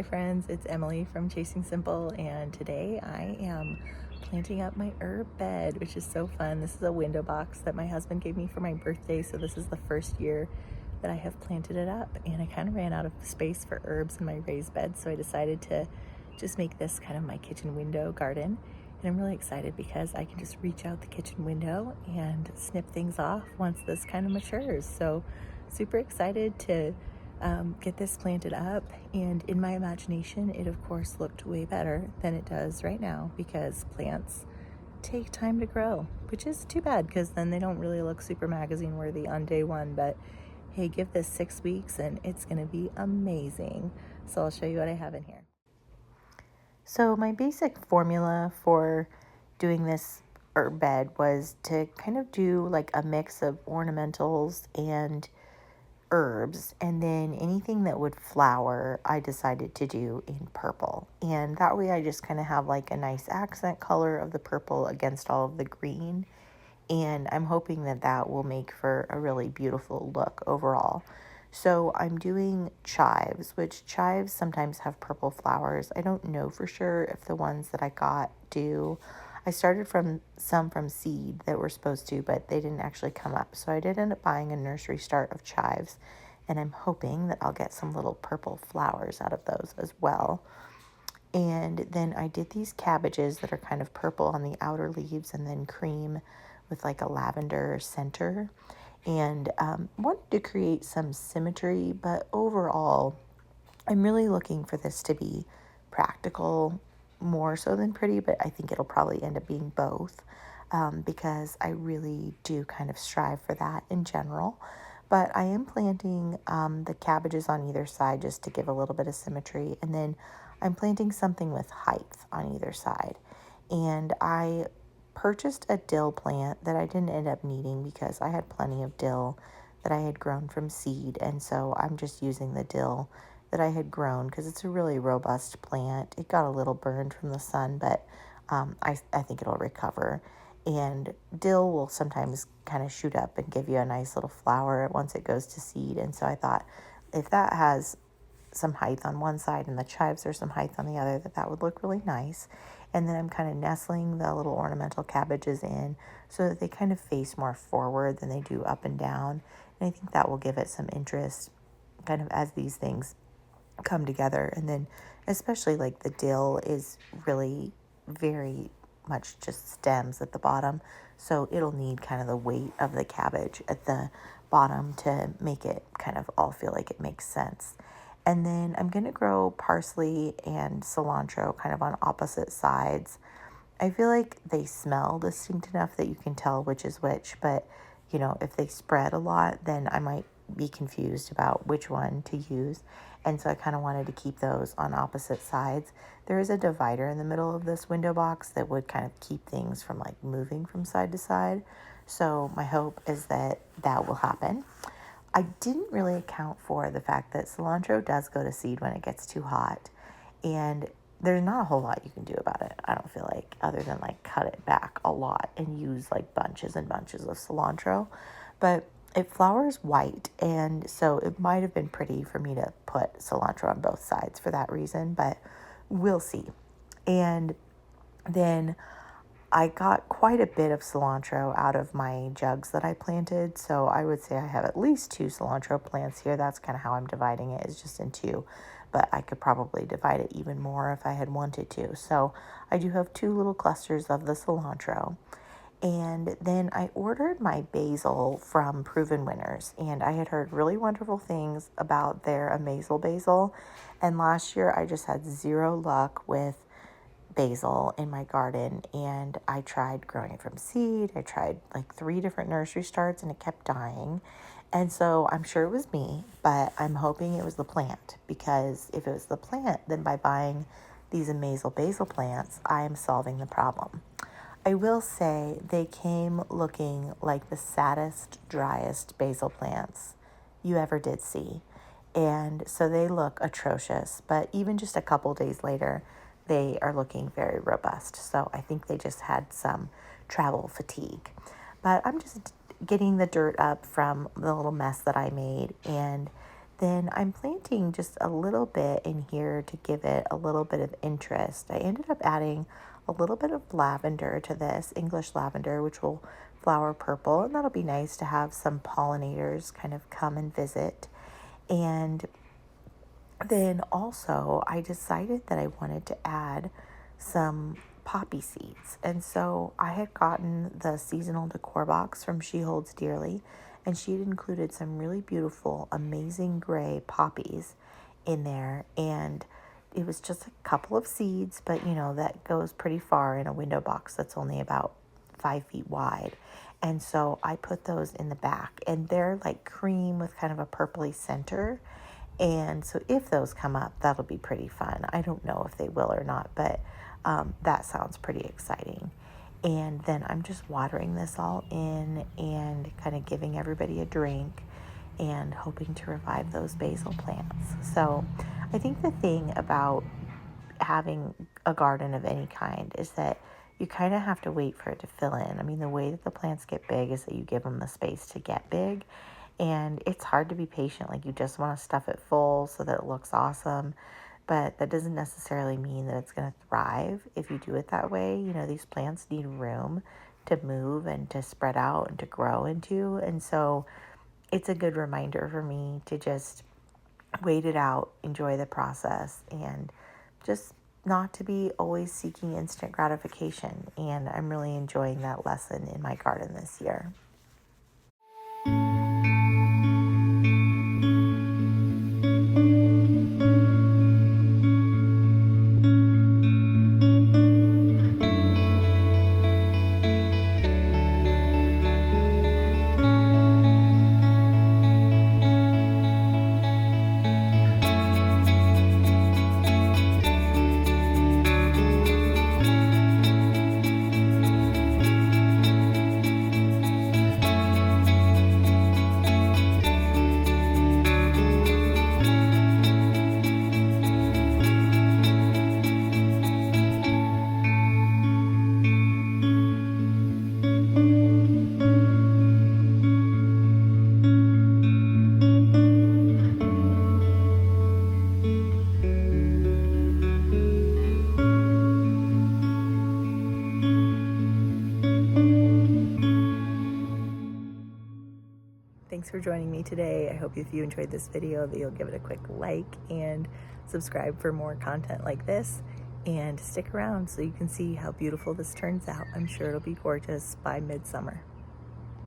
Hi friends, it's Emily from Chasing Simple, and today I am planting up my herb bed, which is so fun. This is a window box that my husband gave me for my birthday, so this is the first year that I have planted it up, and I kind of ran out of space for herbs in my raised bed, so I decided to just make this kind of my kitchen window garden. And I'm really excited because I can just reach out the kitchen window and snip things off once this kind of matures. So super excited to get this planted up, and in my imagination it of course looked way better than it does right now because plants take time to grow, which is too bad because then they don't really look super magazine worthy on day one. But hey, give this 6 weeks and it's gonna be amazing. So I'll show you what I have in here. So my basic formula for doing this herb bed was to kind of do like a mix of ornamentals and herbs, and then anything that would flower I decided to do in purple, and that way I just kind of have like a nice accent color of the purple against all of the green, and I'm hoping that that will make for a really beautiful look overall. So I'm doing chives, which chives sometimes have purple flowers. I don't know for sure if the ones that I got do. I started from some from seed that were supposed to, but they didn't actually come up. So I did end up buying a nursery start of chives, and I'm hoping that I'll get some little purple flowers out of those as well. And then I did these cabbages that are kind of purple on the outer leaves and then cream with like a lavender center. And wanted to create some symmetry, but overall, I'm really looking for this to be practical more so than pretty, but I think it'll probably end up being both, because I really do kind of strive for that in general. But I am planting the cabbages on either side just to give a little bit of symmetry. And then I'm planting something with height on either side. And I purchased a dill plant that I didn't end up needing because I had plenty of dill that I had grown from seed. And so I'm just using the dill that I had grown because it's a really robust plant. It got a little burned from the sun, but I think it'll recover. And dill will sometimes kind of shoot up and give you a nice little flower once it goes to seed. And so I thought if that has some height on one side and the chives are some height on the other, that would look really nice. And then I'm kind of nestling the little ornamental cabbages in so that they kind of face more forward than they do up and down. And I think that will give it some interest kind of as these things come together. And then especially like the dill is really very much just stems at the bottom, so it'll need kind of the weight of the cabbage at the bottom to make it kind of all feel like it makes sense. And then I'm going to grow parsley and cilantro kind of on opposite sides. I feel like they smell distinct enough that you can tell which is which, but if they spread a lot, then I might be confused about which one to use. And so I kind of wanted to keep those on opposite sides. There is a divider in the middle of this window box that would kind of keep things from like moving from side to side. So my hope is that that will happen. I didn't really account for the fact that cilantro does go to seed when it gets too hot. And there's not a whole lot you can do about it, I don't feel like, other than like cut it back a lot and use like bunches and bunches of cilantro. But it flowers white, and so it might have been pretty for me to put cilantro on both sides for that reason, but we'll see. And then I got quite a bit of cilantro out of my jugs that I planted, so I would say I have at least 2 cilantro plants here. That's kind of how I'm dividing it, is just in 2, but I could probably divide it even more if I had wanted to. So I do have 2 little clusters of the cilantro. And then I ordered my basil from Proven Winners, and I had heard really wonderful things about their Amazel basil. And last year I just had zero luck with basil in my garden, and I tried growing it from seed. I tried like 3 different nursery starts and it kept dying. And so I'm sure it was me, but I'm hoping it was the plant, because if it was the plant, then by buying these Amazel basil plants, I am solving the problem. I will say they came looking like the saddest, driest basil plants you ever did see. And so they look atrocious, but even just a couple days later, they are looking very robust. So I think they just had some travel fatigue. But I'm just getting the dirt up from the little mess that I made, and Then I'm planting just a little bit in here to give it a little bit of interest. I ended up adding a little bit of lavender to this, English lavender, which will flower purple, and that'll be nice to have some pollinators kind of come and visit. And then also I decided that I wanted to add some poppy seeds. And so I had gotten the seasonal decor box from She Holds Dearly, and she had included some really beautiful, amazing gray poppies in there. And it was just a couple of seeds, but you know, that goes pretty far in a window box that's only about 5 feet wide. And so I put those in the back, and they're like cream with kind of a purpley center. And so if those come up, that'll be pretty fun. I don't know if they will or not, but that sounds pretty exciting. And then I'm just watering this all in and kind of giving everybody a drink and hoping to revive those basil plants. So I think the thing about having a garden of any kind is that you kind of have to wait for it to fill in. I mean, the way that the plants get big is that you give them the space to get big. And it's hard to be patient. Like, you just want to stuff it full so that it looks awesome. But that doesn't necessarily mean that it's going to thrive if you do it that way. You know, these plants need room to move and to spread out and to grow into. And so it's a good reminder for me to just wait it out, enjoy the process, and just not to be always seeking instant gratification. And I'm really enjoying that lesson in my garden this year. Thanks for joining me today. I hope if you enjoyed this video that you'll give it a quick like and subscribe for more content like this, and stick around so you can see how beautiful this turns out. I'm sure it'll be gorgeous by midsummer.